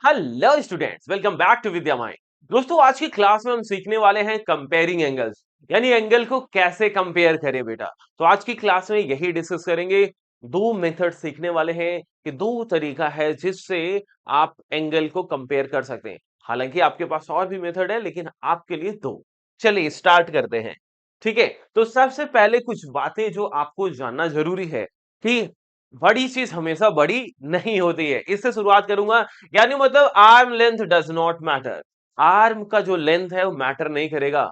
Hello students, welcome back to Vidya Mai. दोस्तों, आज की क्लास में हम सीखने वाले हैं कंपेयरिंग एंगल्स, यानी एंगल को कैसे कंपेयर करें बेटा। तो आज की क्लास में यही डिस्कस करेंगे। दो मेथड सीखने वाले हैं कि दो तरीका है जिससे आप एंगल को कंपेयर कर सकते हैं। हालांकि आपके पास और भी मेथड है, लेकिन आपके लिए दो। चलिए स्टार्ट करते हैं। ठीक है, तो सबसे पहले कुछ बातें जो आपको जानना जरूरी है कि बड़ी चीज हमेशा बड़ी नहीं होती है। इससे शुरुआत करूंगा। यानी मतलब arm length does not matter. Arm का जो लेंथ है वो मैटर नहीं करेगा।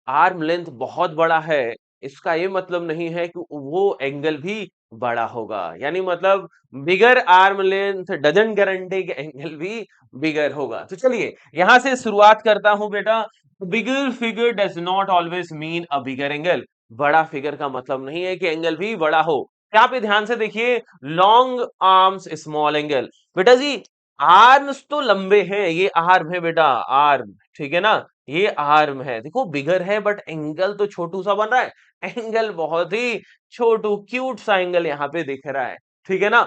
आर्म लेंथ बहुत बड़ा है, इसका ये मतलब नहीं है कि वो एंगल भी बड़ा होगा। यानी मतलब बिगर आर्म लेंथ डजंट गारंटी कि एंगल भी बिगर होगा। तो चलिए यहां से शुरुआत करता हूं बेटा। Bigger figure does not always mean a bigger angle. बड़ा फिगर का मतलब नहीं है कि एंगल भी बड़ा हो। यहाँ पे ध्यान से देखिए, लॉन्ग आर्म्स स्मॉल एंगल। बेटा जी, आर्म्स तो लंबे हैं, ये आर्म है बेटा, आर्म। ठीक है ना, ये आर्म है, देखो बिगर है बट एंगल तो छोटू सा बन रहा है। एंगल बहुत ही छोटू क्यूट सा एंगल यहाँ पे दिख रहा है। ठीक है ना।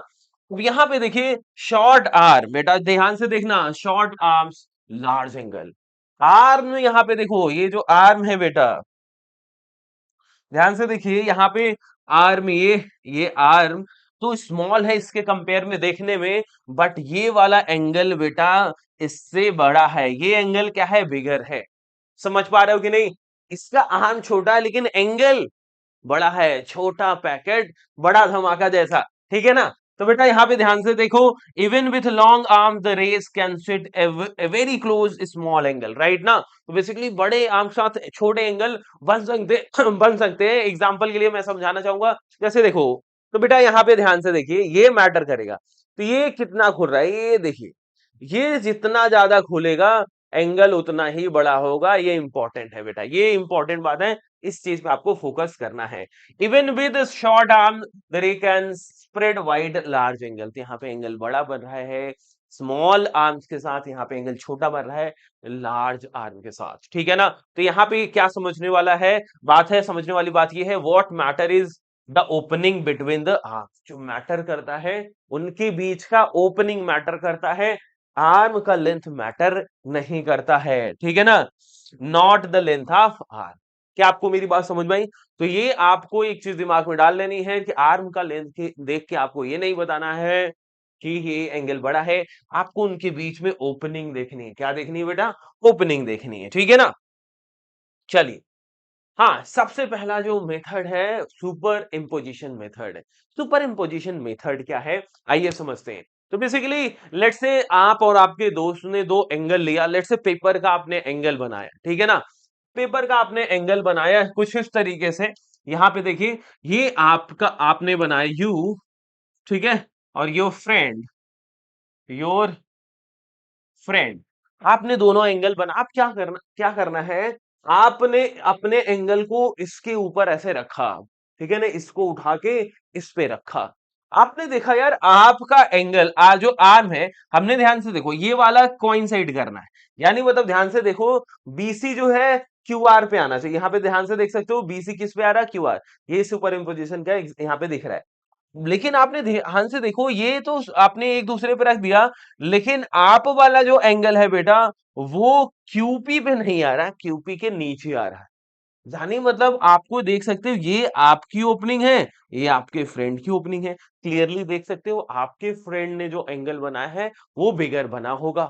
अब यहाँ पे देखिए, शॉर्ट आर्म, बेटा ध्यान से देखना, short arms large angle. Arm यहाँ पे देखो, ये जो आर्म है बेटा, ध्यान से देखिए यहाँ पे आर्म, ये आर्म तो स्मॉल है इसके कंपेयर में देखने में, बट ये वाला एंगल बेटा इससे बड़ा है। ये एंगल क्या है, बिगर है। समझ पा रहे हो कि नहीं। इसका आर्म छोटा है लेकिन एंगल बड़ा है। छोटा पैकेट बड़ा धमाका जैसा। ठीक है ना। तो बेटा यहाँ पे ध्यान से देखो, even with long arm the rays can sit a very close small angle, right ना। तो बेसिकली बड़े आर्म के साथ छोटे एंगल बन सकते बन सकते हैं। एग्जांपल के लिए मैं समझाना चाहूंगा, जैसे देखो, तो बेटा यहाँ पे ध्यान से देखिए, ये मैटर करेगा। तो ये कितना खुल रहा है, ये देखिए, ये जितना ज्यादा खुलेगा एंगल उतना ही बड़ा होगा। ये इंपॉर्टेंट है बेटा, ये इंपॉर्टेंट बात है। इस चीज पे आपको फोकस करना है। इवन विद शॉर्ट आर्म रे can spread wide large angle. तो यहाँ पे एंगल बड़ा बन रहा है स्मॉल आर्म्स के साथ, यहाँ पे एंगल छोटा बन रहा है लार्ज आर्म के साथ। ठीक है ना। तो यहाँ पे क्या समझने वाला है, बात है, समझने वाली बात ये है, what matter is the opening between the arms. जो मैटर करता है उनके बीच का ओपनिंग मैटर करता है, आर्म का लेंथ मैटर नहीं करता है। ठीक है ना, not the length of arm. क्या आपको मेरी बात समझ में आई। तो ये आपको एक चीज दिमाग में डाल लेनी है कि आर्म का लेंथ के देख के आपको ये नहीं बताना है कि ये एंगल बड़ा है। आपको उनके बीच में ओपनिंग देखनी है। क्या देखनी है बेटा, ओपनिंग देखनी है। ठीक है ना। चलिए, हाँ, सबसे पहला जो मेथड है सुपर इम्पोजिशन मेथड है। सुपर इम्पोजिशन मेथड क्या है, आइए समझते हैं। तो बेसिकली लेट से आप और आपके दोस्त ने दो एंगल लिया। लेट से पेपर का आपने एंगल बनाया, ठीक है ना। पेपर का आपने एंगल बनाया कुछ इस तरीके से। यहाँ पे देखिए, ये आपका आपने बनाया यू, ठीक है, और योर फ्रेंड, आपने दोनों एंगल बना। आप क्या करना है, आपने अपने एंगल को इसके ऊपर ऐसे रखा, ठीक है ना, इसको उठा के इस पे रखा। आपने देखा यार, आपका एंगल जो आर्म है, हमने ध्यान से देखो, ये वाला कोइंसाइड करना है। यानी मतलब ध्यान से देखो, बीसी जो है क्यू आर पे आना चाहिए। यहाँ पे ध्यान से देख सकते हो, बीसी किस पे आ रहा है, क्यू आर। ये सुपर इम्पोजिशन का यहाँ पे दिख रहा है। लेकिन आपने ध्यान से देखो, ये तो आपने एक दूसरे पे रख दिया, लेकिन आप वाला जो एंगल है बेटा, वो क्यूपी पे नहीं आ रहा है, क्यूपी के नीचे आ रहा है। यानी मतलब आपको देख सकते हो, ये आपकी ओपनिंग है, ये आपके फ्रेंड की ओपनिंग है। क्लियरली देख सकते हो, आपके फ्रेंड ने जो एंगल बनाया है वो बिगर बना होगा।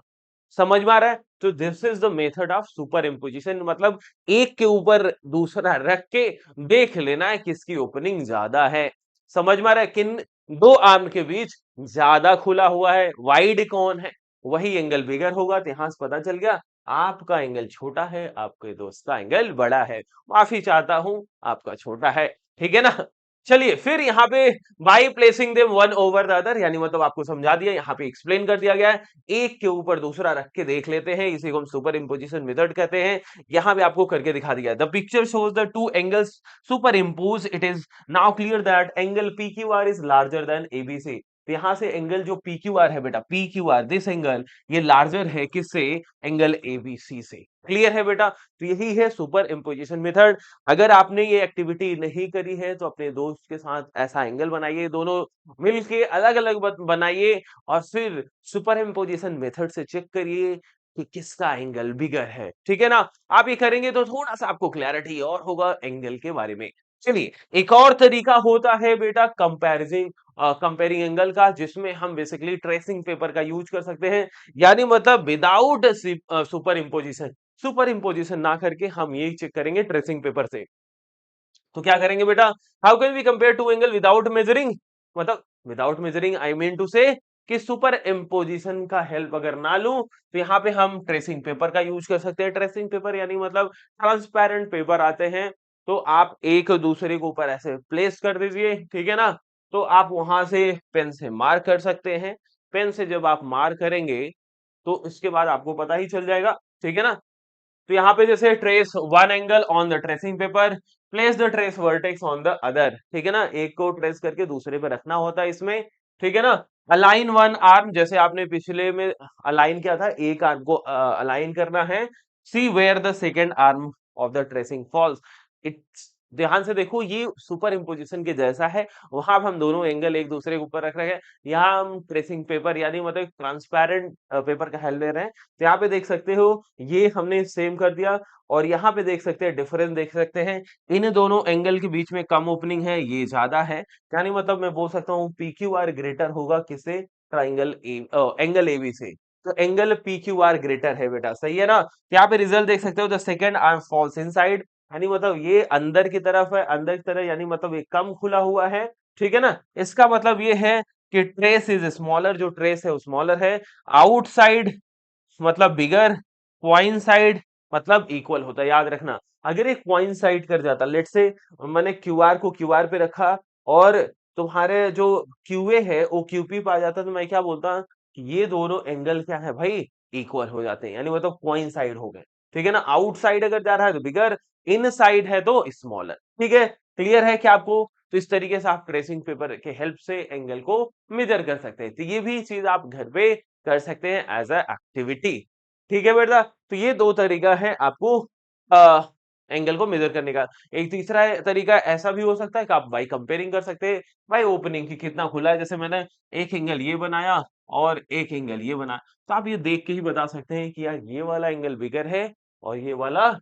समझ में आ रहा है। तो this is the method of super imposition. मतलब एक के ऊपर दूसरा रख के देख लेना है किसकी ओपनिंग ज्यादा है। समझ में आ रहा है, किन दो आर्म के बीच ज्यादा खुला हुआ है, वाइड कौन है, वही एंगल बिगर होगा। तो यहां से पता चल गया, आपका एंगल छोटा है, आपके दोस्त का एंगल बड़ा है। माफी चाहता हूं, आपका छोटा है। ठीक है ना। चलिए फिर यहाँ पे by placing them one over the other, यानी मतलब आपको समझा दिया, यहाँ पे एक्सप्लेन कर दिया गया है। एक के ऊपर दूसरा रख के देख लेते हैं, इसी को हम सुपर इम्पोजिशन मेथड कहते हैं। यहाँ पे आपको करके दिखा दिया है। The picture shows the two angles super impose. It is now clear that angle P Q R is larger than ABC. तो यहाँ से एंगल जो पी क्यू आर है बेटा, P Q R this angle, ये लार्जर है किससे, angle ABC से। क्लियर है बेटा। तो यही है सुपर इम्पोजिशन मेथड। अगर आपने ये एक्टिविटी नहीं करी है तो अपने दोस्त के साथ ऐसा एंगल बनाइए, दोनों मिलके अलग अलग बनाइए और फिर सुपर इम्पोजिशन मेथड से चेक करिए कि किसका एंगल बिगर है। ठीक है ना। आप ये करेंगे तो थोड़ा सा आपको क्लैरिटी और होगा एंगल के बारे में। चलिए, एक और तरीका होता है बेटा कंपैरिजिंग कंपेयरिंग एंगल का, जिसमें हम बेसिकली ट्रेसिंग पेपर का यूज कर सकते हैं, यानी मतलब without super imposition. Super imposition ना करके हम ये चेक करेंगे ट्रेसिंग पेपर से। तो क्या करेंगे बेटा, how can we compare two angle without measuring, मतलब without measuring I mean to say कि सुपर इम्पोजिशन का हेल्प अगर ना लूं तो यहाँ पे हम ट्रेसिंग पेपर का यूज कर सकते हैं। ट्रेसिंग पेपर यानी मतलब ट्रांसपेरेंट पेपर आते हैं, तो आप एक दूसरे के ऊपर ऐसे प्लेस कर दीजिए, ठीक है ना। तो आप वहां से पेन से मार्क कर सकते हैं। पेन से जब आप मार्क करेंगे तो इसके बाद आपको पता ही चल जाएगा, ठीक है ना। तो यहाँ पे जैसे trace one angle on the tracing paper, place the trace vertex on the other, ठीक है ना, एक को ट्रेस करके दूसरे पे रखना होता है इसमें, ठीक है ना। अलाइन वन आर्म, जैसे आपने पिछले में अलाइन किया था, एक आर्म को अलाइन करना है। See where the second arm of the tracing falls, it's, ध्यान से देखो ये सुपर इम्पोजिशन के जैसा है। वहां हम दोनों एंगल एक दूसरे के ऊपर रख रहे हैं, यहाँ हम ट्रेसिंग पेपर यानी मतलब ट्रांसपेरेंट पेपर का हेल्प ले रहे हैं। तो यहाँ पे देख सकते हो ये हमने सेम कर दिया, और यहाँ पे देख सकते हैं डिफरेंस देख सकते हैं, इन दोनों एंगल के बीच में कम ओपनिंग है, ये ज्यादा है, यानी मतलब मैं बोल सकता हूँ पी क्यू आर ग्रेटर होगा किससे, ट्राइंगल एंगल एबी से। तो angle P Q R greater है बेटा, सही है ना। तो यहाँ पे रिजल्ट देख सकते हो, the second arm falls inside, यानी मतलब ये अंदर की तरफ है, अंदर की तरफ यानी मतलब ये कम खुला हुआ है, ठीक है ना। इसका मतलब ये है कि ट्रेस इज स्मॉलर, जो ट्रेस है वो स्मॉलर है। आउटसाइड मतलब बिगर, क्वाइन साइड मतलब इक्वल होता है, याद रखना। अगर एक क्वाइन साइड कर जाता, लेट से मैंने क्यूआर को क्यूआर पे रखा और तुम्हारे जो क्यूए है वो क्यूपी पे आ जाता, तो मैं क्या बोलता कि ये दोनों एंगल क्या है भाई, इक्वल हो जाते हैं, यानी मतलब क्वाइन साइड हो गए, ठीक है ना। आउटसाइड अगर जा रहा है तो बिगर, इन साइड है तो स्मॉलर, ठीक है। क्लियर है क्या आपको। तो इस तरीके से आप ट्रेसिंग पेपर के हेल्प से एंगल को मेजर कर सकते हैं। तो ये भी चीज आप घर पे कर सकते हैं एज अ एक्टिविटी, ठीक है बेटा। तो ये दो तरीका है आपको एंगल को मेजर करने का। एक तीसरा तरीका ऐसा भी हो सकता है कि आप बाई कंपेयरिंग कर सकते हैं, बाई ओपनिंग की कितना खुला है। जैसे मैंने एक एंगल ये बनाया और एक एंगल ये बनाया, तो आप ये देख के ही बता सकते हैं कि यार ये वाला एंगल बिगर है और ये वाला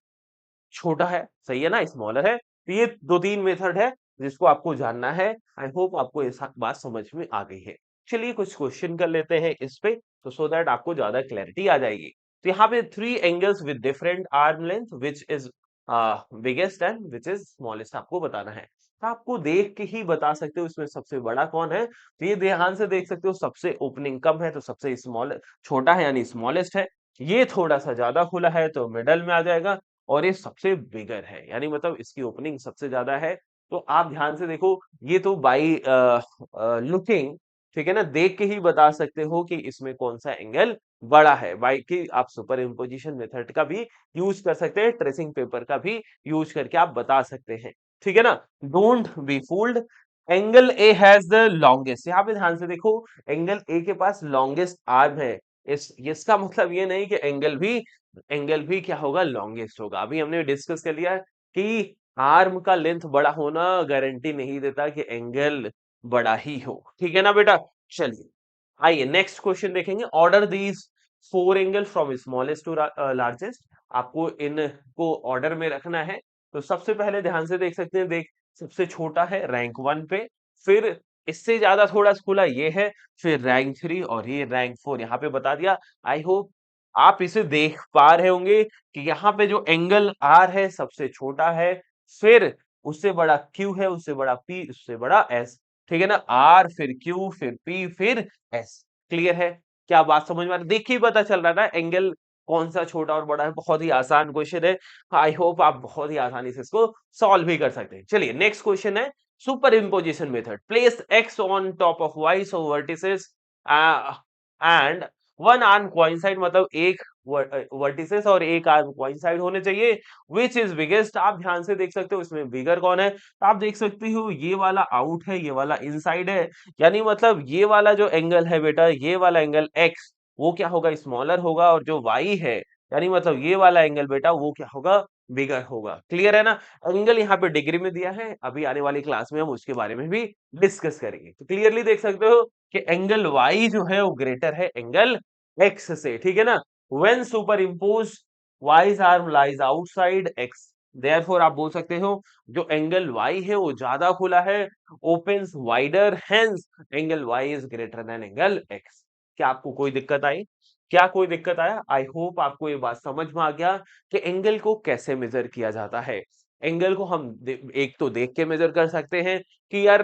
छोटा है, सही है ना, स्मॉलर है। तो ये दो तीन मेथड है जिसको आपको जानना है। आई होप आपको ये बात समझ में आ गई है। चलिए कुछ क्वेश्चन कर लेते हैं इस पे, तो सो दैट आपको ज्यादा क्लैरिटी आ जाएगी। तो यहाँ पे three angles with different arm length which is biggest and which is smallest आपको बताना है। तो आपको देख के ही बता सकते हो इसमें सबसे बड़ा कौन है। तो ये ध्यान से देख सकते हो, सबसे ओपनिंग कम है तो सबसे स्मॉल छोटा है यानी स्मॉलेस्ट है। ये थोड़ा सा ज्यादा खुला है तो मिडल में आ जाएगा, और ये सबसे बिगर है यानी मतलब इसकी ओपनिंग सबसे ज्यादा है। तो आप ध्यान से देखो, ये तो बाई लुकिंग, ठीक है ना, देख के ही बता सकते हो कि इसमें कौन सा एंगल बड़ा है। बाई की आप सुपर इम्पोजिशन मेथड का भी यूज कर सकते हैं, ट्रेसिंग पेपर का भी यूज करके आप बता सकते हैं, ठीक है ना। Don't be fooled, angle A has the longest, यहाँ पे ध्यान से देखो, एंगल ए के पास लॉन्गेस्ट आर्म है। इसका मतलब ये नहीं कि एंगल भी क्या होगा, लॉन्गेस्ट होगा। अभी हमने डिस्कस कर लिया कि आर्म का लेंथ बड़ा होना गारंटी नहीं देता कि एंगल बड़ा ही हो, ठीक है ना बेटा। चलिए आइए नेक्स्ट क्वेश्चन देखेंगे। Order these four angle from smallest to largest, आपको इनको ऑर्डर में रखना है। तो सबसे पहले ध्यान से देख सकते हैं, देख सबसे छोटा है रैंक वन पे, फिर इससे ज्यादा थोड़ा खुला ये है, फिर रैंक थ्री और ये रैंक फोर यहाँ पे बता दिया। आई होप आप इसे देख पा रहे होंगे कि यहाँ पे जो एंगल आर है सबसे छोटा है, फिर उससे बड़ा क्यू है, उससे बड़ा पी, उससे बड़ा एस, ठीक है ना। आर फिर क्यू फिर पी फिर एस। क्लियर है, क्या बात समझ में आ रही, देख के ही पता चल रहा है ना एंगल कौन सा छोटा और बड़ा है। बहुत ही आसान क्वेश्चन है, आई होप आप बहुत ही आसानी से इसको सॉल्व भी कर सकते हैं। चलिए नेक्स्ट क्वेश्चन है superimposition method. Place X on top of Y so vertices and one arm coincide, मतलब एक वर्टिसेस और एक आर्म कोइंसाइड होने चाहिए। विच इज बिगेस्ट, आप ध्यान से देख सकते हो इसमें बिगर कौन है, तो आप देख सकते हो ये वाला आउट है, ये वाला इनसाइड है, यानी मतलब ये वाला जो एंगल है बेटा, ये वाला एंगल एक्स, वो क्या होगा, स्मॉलर होगा, और जो वाई है, यानी मतलब ये वाला एंगल बेटा वो क्या होगा, बिगर होगा। क्लियर है ना? एंगल यहाँ पे डिग्री में दिया है, अभी आने वाली क्लास में हम उसके बारे में भी डिस्कस करेंगे। तो क्लियरली देख सकते हो कि एंगल वाई जो है वो ग्रेटर है एंगल एक्स से, ठीक है ना? When super impose wise arm lies outside x, therefore आप बोल सकते हो जो एंगल वाई है वो ज्यादा खुला है, opens wider, hence angle Y is greater than angle X. क्या आपको कोई दिक्कत आई? क्या कोई दिक्कत आया? आई होप आपको ये बात समझ में आ गया कि एंगल को कैसे मेजर किया जाता है। एंगल को हम एक तो देख के मेजर कर सकते हैं कि यार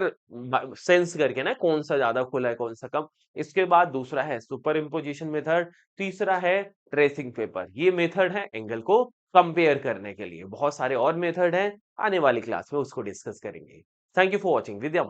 सेंस करके ना कौन सा ज्यादा खुला है कौन सा कम। इसके बाद दूसरा है सुपर इम्पोजिशन मेथड, तीसरा है ट्रेसिंग पेपर। ये मेथड है एंगल को कंपेयर करने के लिए। बहुत सारे और मेथड हैं, आने वाली क्लास में उसको डिस्कस करेंगे। Thank you for watching Vidya.